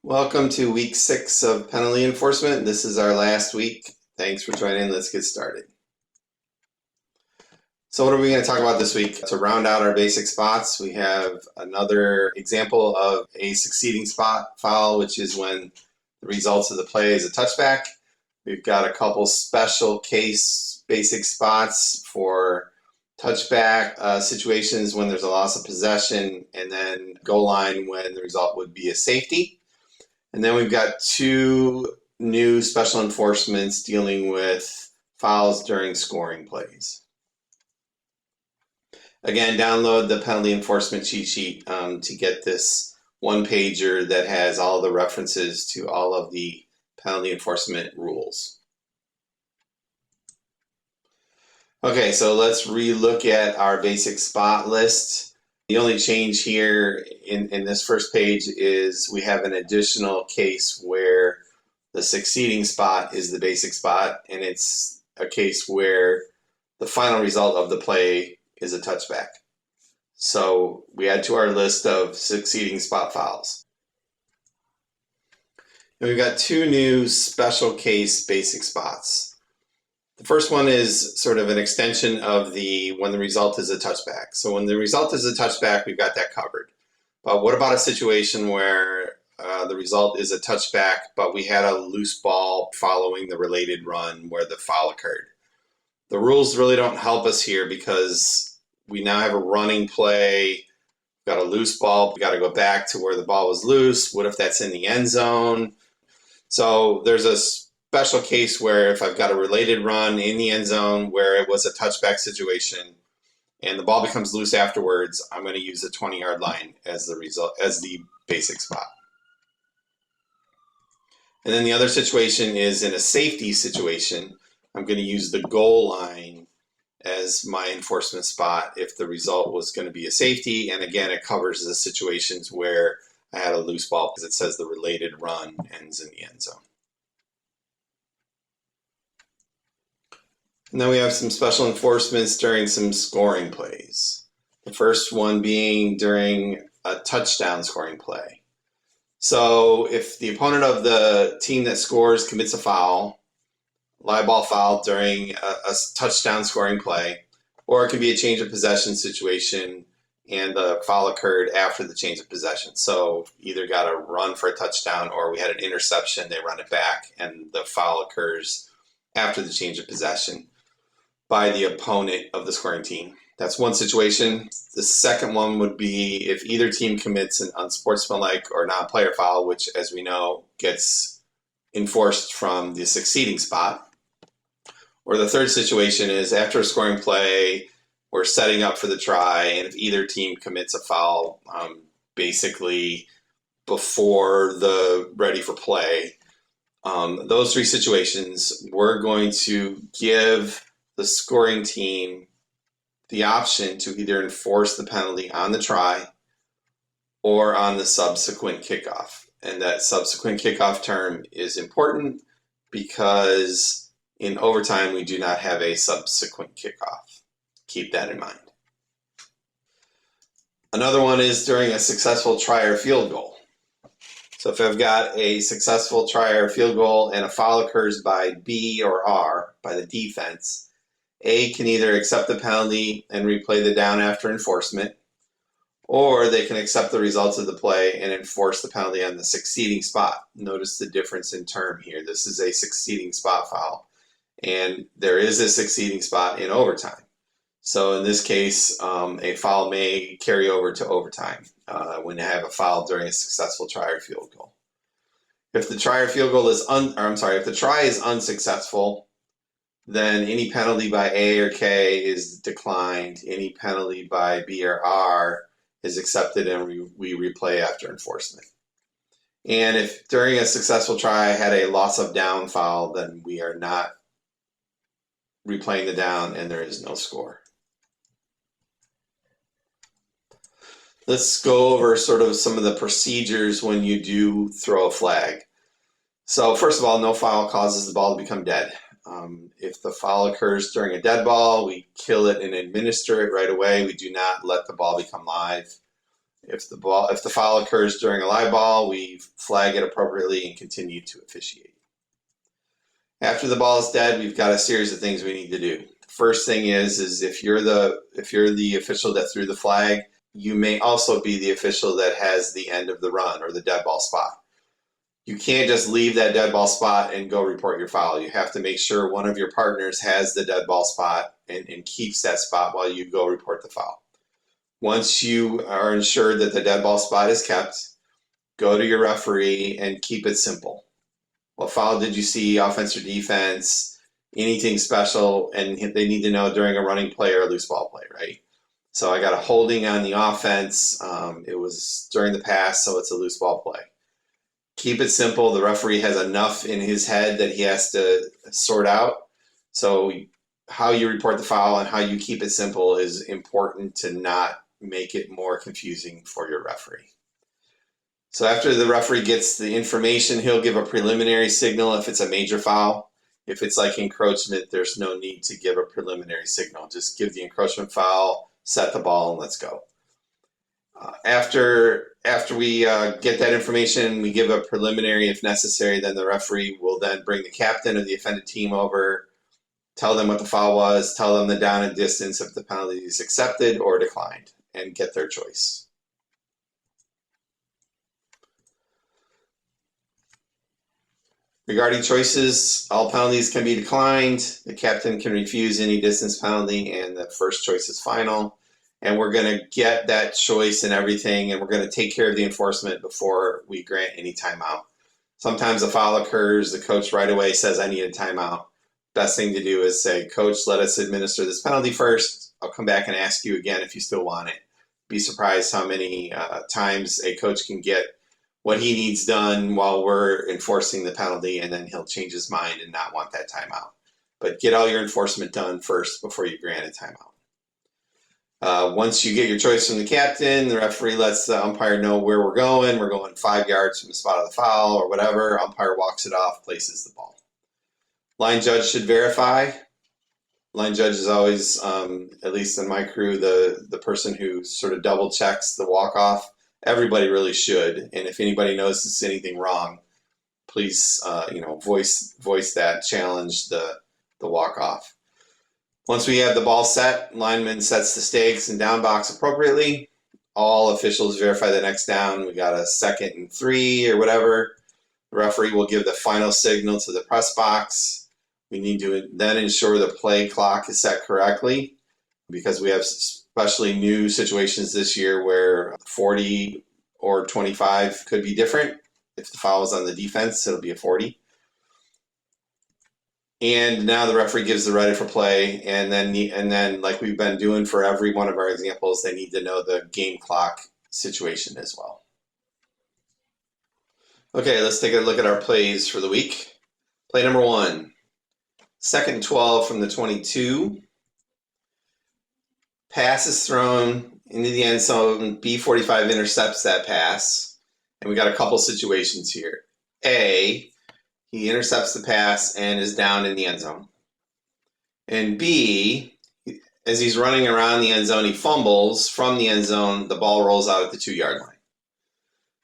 Welcome to week 6 of penalty enforcement. This is our last week. Thanks for joining. Let's get started. So what are we going to talk about this week? To round out our basic spots, we have another example of a succeeding spot foul, which is when the results of the play is a touchback. We've got a couple special case basic spots for touchback situations when there's a loss of possession, and then goal line when the result would be a safety. And then we've got two new special enforcements dealing with fouls during scoring plays. Again, download the penalty enforcement cheat sheet to get this one pager that has all the references to all of the penalty enforcement rules. Okay, so let's re-look at our basic spot list. The only change here in this first page is we have an additional case where the succeeding spot is the basic spot, and it's a case where the final result of the play is a touchback. So we add to our list of succeeding spot fouls. And we've got two new special case basic spots. The first one is sort of an extension of when the result is a touchback. So when the result is a touchback, we've got that covered. But what about a situation where the result is a touchback, but we had a loose ball following the related run where the foul occurred? The rules really don't help us here because we now have a running play. We've got a loose ball. We got to go back to where the ball was loose. What if that's in the end zone? So there's a special case where if I've got a related run in the end zone where it was a touchback situation and the ball becomes loose afterwards, I'm going to use the 20-yard line as the basic spot. And then the other situation is in a safety situation, I'm going to use the goal line as my enforcement spot if the result was going to be a safety. And again, it covers the situations where I had a loose ball because it says the related run ends in the end zone. And then we have some special enforcements during some scoring plays. The first one being during a touchdown scoring play. So if the opponent of the team that scores commits a foul, live ball foul during a touchdown scoring play, or it could be a change of possession situation and the foul occurred after the change of possession. So either got a run for a touchdown or we had an interception, they run it back, and the foul occurs after the change of possession by the opponent of the scoring team. That's one situation. The second one would be if either team commits an unsportsmanlike or non-player foul, which, as we know, gets enforced from the succeeding spot. Or the third situation is after a scoring play, we're setting up for the try, and if either team commits a foul, basically before the ready for play, those three situations, we're going to give the scoring team the option to either enforce the penalty on the try or on the subsequent kickoff. And that subsequent kickoff term is important because in overtime, we do not have a subsequent kickoff. Keep that in mind. Another one is during a successful try or field goal. So if I've got a successful try or field goal and a foul occurs by B or R, by the defense, A can either accept the penalty and replay the down after enforcement, or they can accept the results of the play and enforce the penalty on the succeeding spot. Notice the difference in term here. This is a succeeding spot foul, and there is a succeeding spot in overtime. So in this case, a foul may carry over to overtime when you have a foul during a successful try or field goal. If the try or field goal is if the try is unsuccessful, then any penalty by A or K is declined. Any penalty by B or R is accepted and we replay after enforcement. And if during a successful try I had a loss of down foul, then we are not replaying the down and there is no score. Let's go over sort of some of the procedures when you do throw a flag. So first of all, no foul causes the ball to become dead. If the foul occurs during a dead ball, we kill it and administer it right away. We do not let the ball become live. If the foul occurs during a live ball, we flag it appropriately and continue to officiate. After the ball is dead, we've got a series of things we need to do. The first thing is if you're the official that threw the flag, you may also be the official that has the end of the run or the dead ball spot. You can't just leave that dead ball spot and go report your foul. You have to make sure one of your partners has the dead ball spot and keeps that spot while you go report the foul. Once you are ensured that the dead ball spot is kept, go to your referee and keep it simple. What foul did you see, offense or defense, anything special, and they need to know during a running play or a loose ball play, right? So I got a holding on the offense. It was during the pass, so it's a loose ball play. Keep it simple. The referee has enough in his head that he has to sort out. So how you report the foul and how you keep it simple is important to not make it more confusing for your referee. So after the referee gets the information, he'll give a preliminary signal if it's a major foul. If it's like encroachment, there's no need to give a preliminary signal. Just give the encroachment foul, set the ball, and let's go. After we get that information, we give a preliminary if necessary, then the referee will then bring the captain of the offended team over, tell them what the foul was, tell them the down and distance if the penalty is accepted or declined, and get their choice. Regarding choices, all penalties can be declined. The captain can refuse any distance penalty, and the first choice is final. And we're going to get that choice and everything, and we're going to take care of the enforcement before we grant any timeout. Sometimes a foul occurs, the coach right away says, I need a timeout. Best thing to do is say, Coach, let us administer this penalty first. I'll come back and ask you again if you still want it. Be surprised how many times a coach can get what he needs done while we're enforcing the penalty, and then he'll change his mind and not want that timeout. But get all your enforcement done first before you grant a timeout. Once you get your choice from the captain, the referee lets the umpire know where we're going. We're going 5 yards from the spot of the foul or whatever. Umpire walks it off, places the ball. Line judge should verify. Line judge is always, at least in my crew, the person who sort of double checks the walk-off. Everybody really should. And if anybody notices anything wrong, please voice that, challenge the walk-off. Once we have the ball set, lineman sets the stakes and down box appropriately. All officials verify the next down. We got a 2nd and 3 or whatever. The referee will give the final signal to the press box. We need to then ensure the play clock is set correctly, because we have especially new situations this year where 40 or 25 could be different. If the foul is on the defense, it'll be a 40. And now the referee gives the ready for play, and then like we've been doing for every one of our examples, they need to know the game clock situation as well. Okay, let's take a look at our plays for the week. Play number 1, 2nd and 12 from the 22. Pass is thrown into the end zone. B45 intercepts that pass, and we got a couple situations here. A, he intercepts the pass and is down in the end zone. And B, as he's running around the end zone, he fumbles from the end zone. The ball rolls out at the 2-yard line.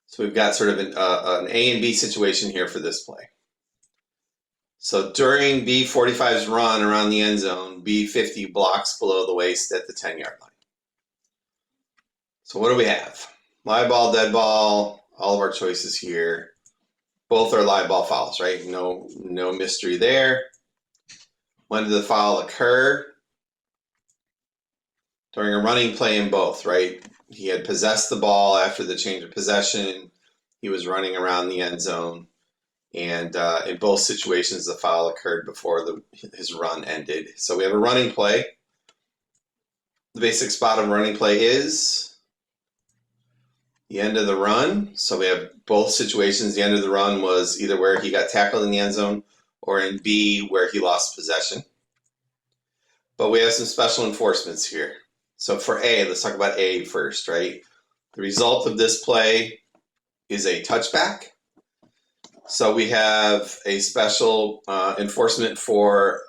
So we've got sort of an A and B situation here for this play. So during B45's run around the end zone, B50 blocks below the waist at the 10-yard line. So what do we have? Live ball, dead ball, all of our choices here. Both are live ball fouls, right? No mystery there. When did the foul occur? During a running play in both, right? He had possessed the ball after the change of possession. He was running around the end zone. And in both situations, the foul occurred before his run ended. So we have a running play. The basic spot of running play is the end of the run. So we have both situations. The end of the run was either where he got tackled in the end zone or in B where he lost possession. But we have some special enforcements here. So for A, let's talk about A first, right? The result of this play is a touchback. So we have a special enforcement for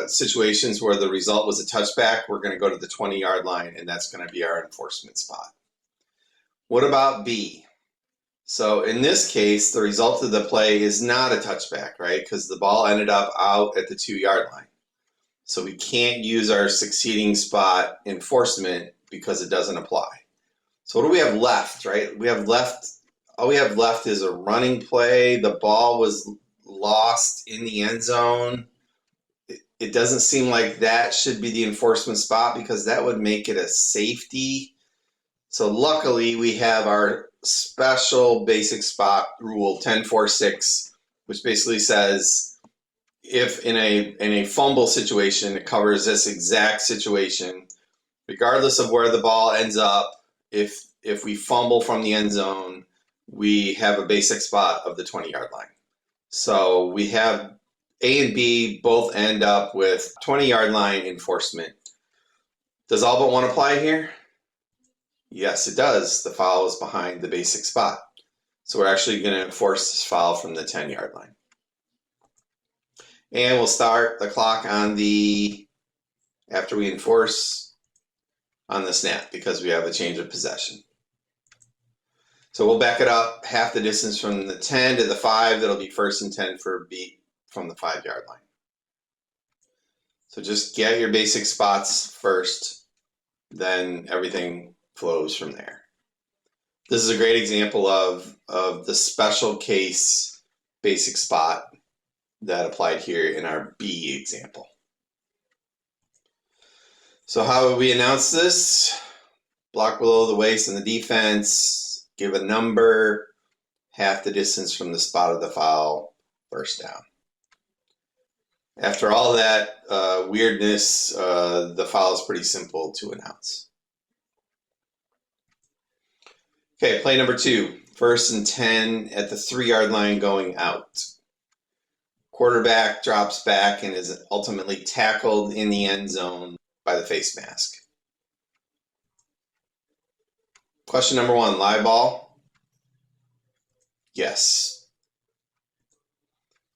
situations where the result was a touchback. We're going to go to the 20-yard line, and that's going to be our enforcement spot. What about B? So in this case, the result of the play is not a touchback, right? Because the ball ended up out at the 2-yard line. So we can't use our succeeding spot enforcement because it doesn't apply. So what do we have left, right? All we have left is a running play. The ball was lost in the end zone. It doesn't seem like that should be the enforcement spot because that would make it a safety. So luckily we have our special basic spot rule 10-4-6, which basically says if in a fumble situation, it covers this exact situation, regardless of where the ball ends up. If we fumble from the end zone, we have a basic spot of the 20-yard line. So we have A and B both end up with 20-yard line enforcement. Does all but one apply here? Yes, it does. The foul is behind the basic spot. So we're actually going to enforce this foul from the 10-yard line. And we'll start the clock on after we enforce on the snap because we have a change of possession. So we'll back it up half the distance from the 10 to the 5. That'll be 1st and 10 for B from the 5-yard line. So just get your basic spots first, then everything flows from there. This is a great example of the special case basic spot that applied here in our B example. So how would we announce this? Block below the waist in the defense, give a number, half the distance from the spot of the foul, 1st down. After all that weirdness, the foul is pretty simple to announce. Okay, play number 2, 1st and 10 at the 3-yard line going out. Quarterback drops back and is ultimately tackled in the end zone by the face mask. Question number 1, live ball? Yes.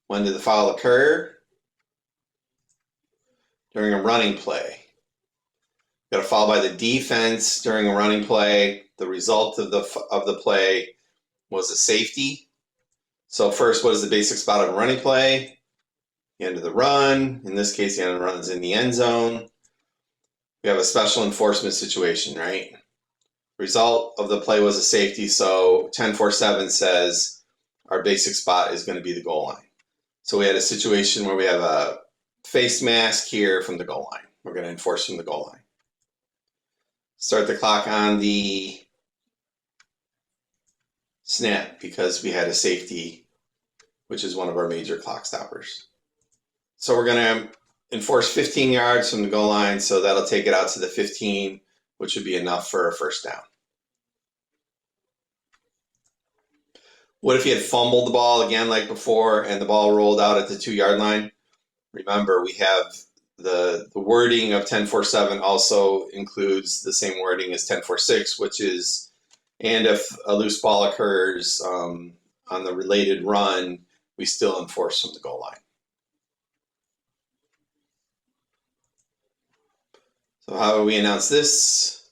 When did the foul occur? During a running play. Got a foul by the defense during a running play. The result of the play was a safety. So first, what is the basic spot of a running play? The end of the run. In this case, the end of the run is in the end zone. We have a special enforcement situation, right? Result of the play was a safety, so 10-4-7 says our basic spot is going to be the goal line. So we had a situation where we have a face mask here from the goal line. We're going to enforce from the goal line. Start the clock on the snap because we had a safety, which is one of our major clock stoppers. So we're going to enforce 15 yards from the goal line, so that'll take it out to the 15, which would be enough for a 1st down. What if you had fumbled the ball again like before and the ball rolled out at the 2-yard line? Remember, we have the wording of 10-4-7 also includes the same wording as 10-4-6, which is, and if a loose ball occurs on the related run, we still enforce from the goal line. So how do we announce this?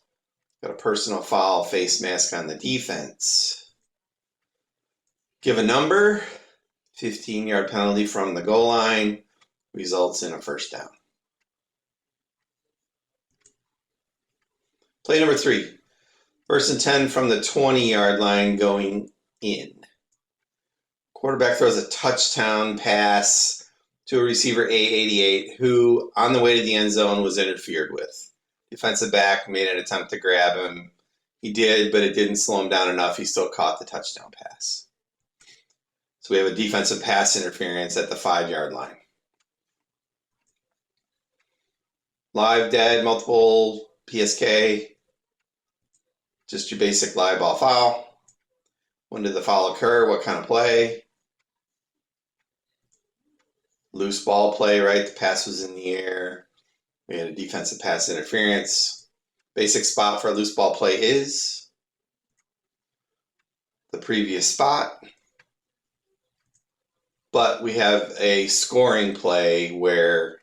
Got a personal foul, face mask on the defense. Give a number, 15-yard penalty from the goal line, results in a 1st down. Play number 3, 1st and 10 from the 20-yard line going in. Quarterback throws a touchdown pass to a receiver A88 who, on the way to the end zone, was interfered with. Defensive back made an attempt to grab him. He did, but it didn't slow him down enough. He still caught the touchdown pass. So we have a defensive pass interference at the 5-yard line. Live, dead, multiple, PSK, just your basic live ball foul. When did the foul occur? What kind of play? Loose ball play, right? The pass was in the air. We had a defensive pass interference. Basic spot for a loose ball play is the previous spot. But we have a scoring play where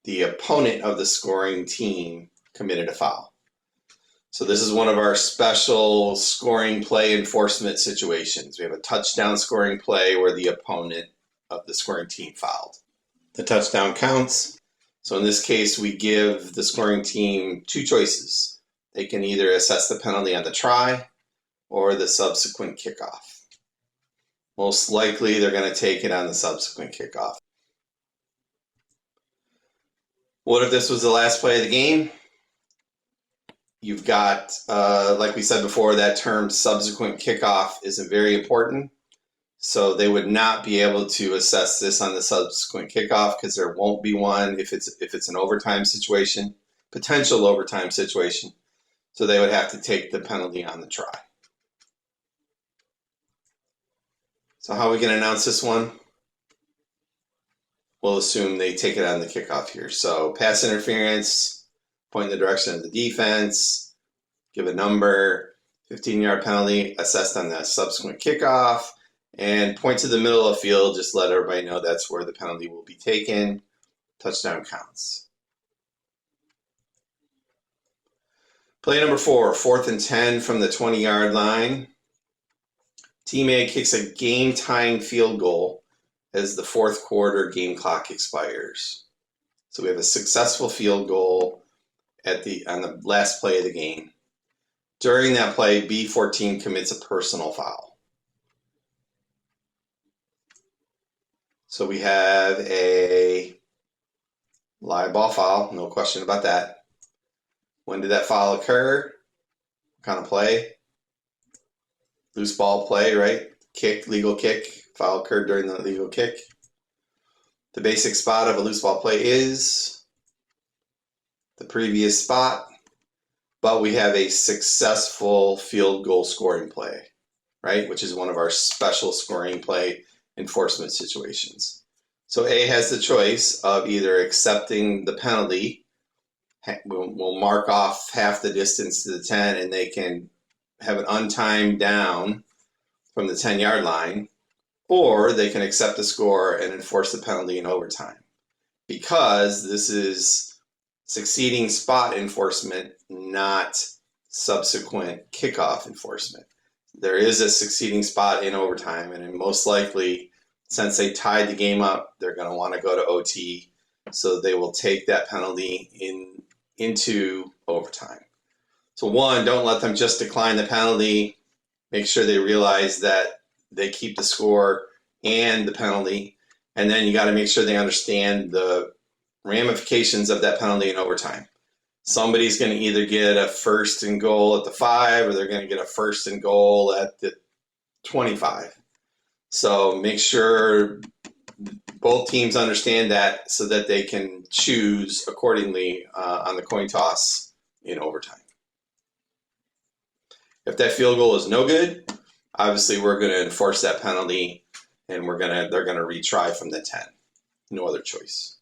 the opponent of the scoring team committed a foul. So this is one of our special scoring play enforcement situations. We have a touchdown scoring play where the opponent of the scoring team fouled. The touchdown counts. So in this case, we give the scoring team two choices. They can either assess the penalty on the try or the subsequent kickoff. Most likely, they're going to take it on the subsequent kickoff. What if this was the last play of the game? You've got, like we said before, that term subsequent kickoff isn't very important. So they would not be able to assess this on the subsequent kickoff because there won't be one if it's an overtime situation, potential overtime situation. So they would have to take the penalty on the try. So how are we going to announce this one? We'll assume they take it on the kickoff here. So pass interference, point in the direction of the defense, give a number, 15-yard penalty assessed on the subsequent kickoff, and point to the middle of the field, just let everybody know that's where the penalty will be taken. Touchdown counts. Play number 4, 4th and 10 from the 20-yard line. Team A kicks a game-tying field goal as the fourth quarter game clock expires. So we have a successful field goal on the last play of the game. During that play, B14 commits a personal foul. So we have a live ball foul, no question about that. When did that foul occur? What kind of play? Loose ball play, right? Kick, legal kick. Foul occurred during the legal kick. The basic spot of a loose ball play is the previous spot, but we have a successful field goal scoring play, right? Which is one of our special scoring play enforcement situations. So A has the choice of either accepting the penalty, we'll mark off half the distance to the 10, and they can have an untimed down from the 10-yard line, or they can accept the score and enforce the penalty in overtime. Because this is succeeding spot enforcement, not subsequent kickoff enforcement. There is a succeeding spot in overtime, and most likely, since they tied the game up, they're going to want to go to OT, so they will take that penalty into overtime. So one, don't let them just decline the penalty. Make sure they realize that they keep the score and the penalty, and then you got to make sure they understand the ramifications of that penalty in overtime. Somebody's going to either get a first and goal at the 5, or they're going to get a first and goal at the 25. So make sure both teams understand that so that they can choose accordingly on the coin toss in overtime. If that field goal is no good, obviously we're going to enforce that penalty, and they're going to retry from the 10. No other choice.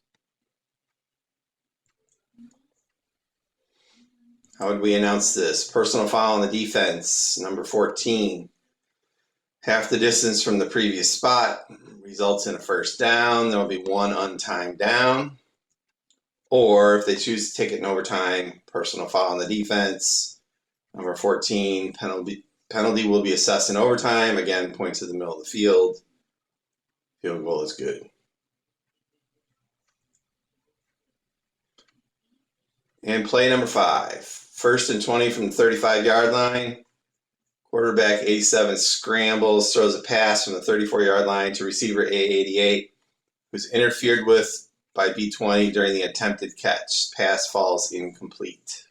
How would we announce this? Personal foul on the defense, number 14. Half the distance from the previous spot results in a first down. There will be one untimed down. Or if they choose to take it in overtime, personal foul on the defense, number 14, penalty will be assessed in overtime. Again, point to the middle of the field. Field goal is good. And play number 5. 1st and 20 from the 35-yard line. Quarterback A7 scrambles, throws a pass from the 34-yard line to receiver A88, who's interfered with by B20 during the attempted catch. Pass falls incomplete.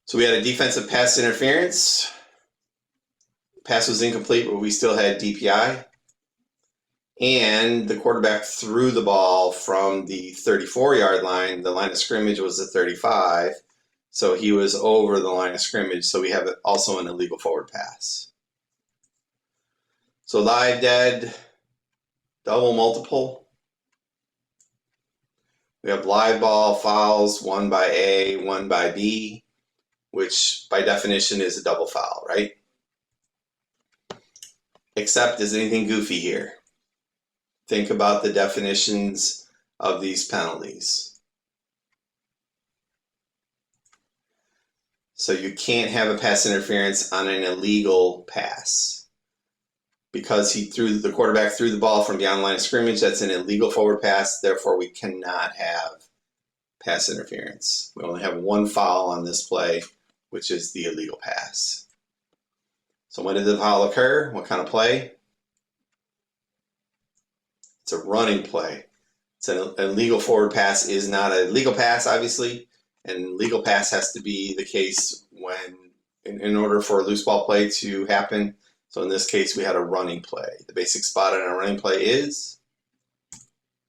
So we had a defensive pass interference. Pass was incomplete, but we still had DPI. And the quarterback threw the ball from the 34-yard line. The line of scrimmage was the 35, so he was over the line of scrimmage, so we have also an illegal forward pass. So live, dead, double, multiple. We have live ball fouls, one by A, one by B, which by definition is a double foul, right? Except, is anything goofy here? Think about the definitions of these penalties. So you can't have a pass interference on an illegal pass. Because the quarterback threw the ball from beyond the line of scrimmage, that's an illegal forward pass. Therefore, we cannot have pass interference. We only have one foul on this play, which is the illegal pass. So when did the foul occur? What kind of play? It's a running play. It's an illegal forward pass is not a legal pass, obviously, and legal pass has to be the case when, in order for a loose ball play to happen. So in this case, we had a running play. The basic spot on a running play is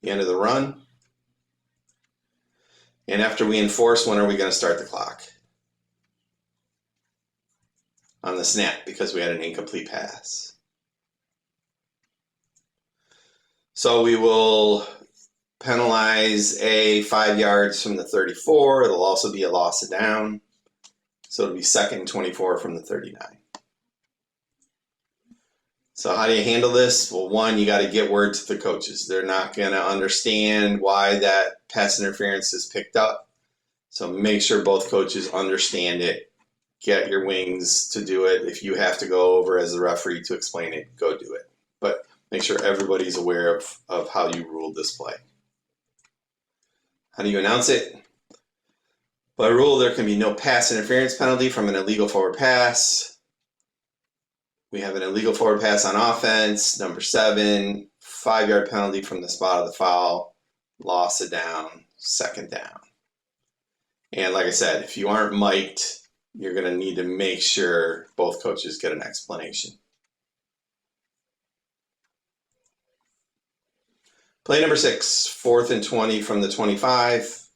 the end of the run. And after we enforce, when are we going to start the clock? On the snap, because we had an incomplete pass. So we will penalize a 5 yards from the 34. It'll also be a loss of down. So it'll be 2nd and 24 from the 39. So how do you handle this? Well, one, you got to get word to the coaches. They're not going to understand why that pass interference is picked up. So make sure both coaches understand it. Get your wings to do it. If you have to go over as the referee to explain it, go do it. But make sure everybody's aware of how you ruled this play. How do you announce it? By rule, there can be no pass interference penalty from an illegal forward pass. We have an illegal forward pass on offense. Number 7, 5-yard penalty from the spot of the foul. Loss of down, 2nd down. And like I said, if you aren't mic'd, you're going to need to make sure both coaches get an explanation. Play number 6, 4th and 20 from the 25.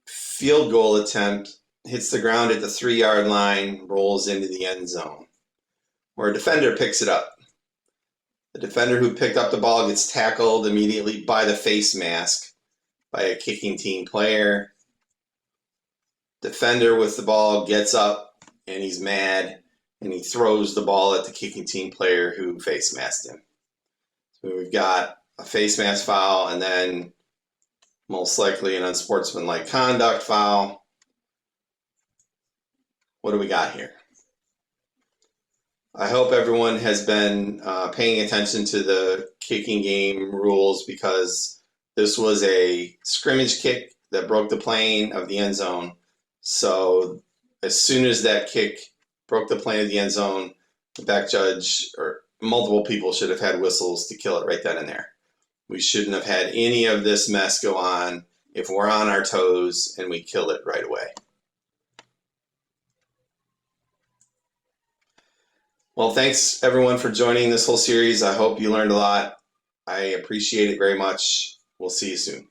Field goal attempt, hits the ground at the 3-yard line, rolls into the end zone, where a defender picks it up. The defender who picked up the ball gets tackled immediately by the face mask by a kicking team player. Defender with the ball gets up and he's mad and he throws the ball at the kicking team player who face masked him. So we've got a face mask foul and then most likely an unsportsmanlike conduct foul. What do we got here? I hope everyone has been paying attention to the kicking game rules, because this was a scrimmage kick that broke the plane of the end zone. So as soon as that kick broke the plane of the end zone, the back judge or multiple people should have had whistles to kill it right then and there. We shouldn't have had any of this mess go on if we're on our toes and we kill it right away. Well, thanks everyone for joining this whole series. I hope you learned a lot. I appreciate it very much. We'll see you soon.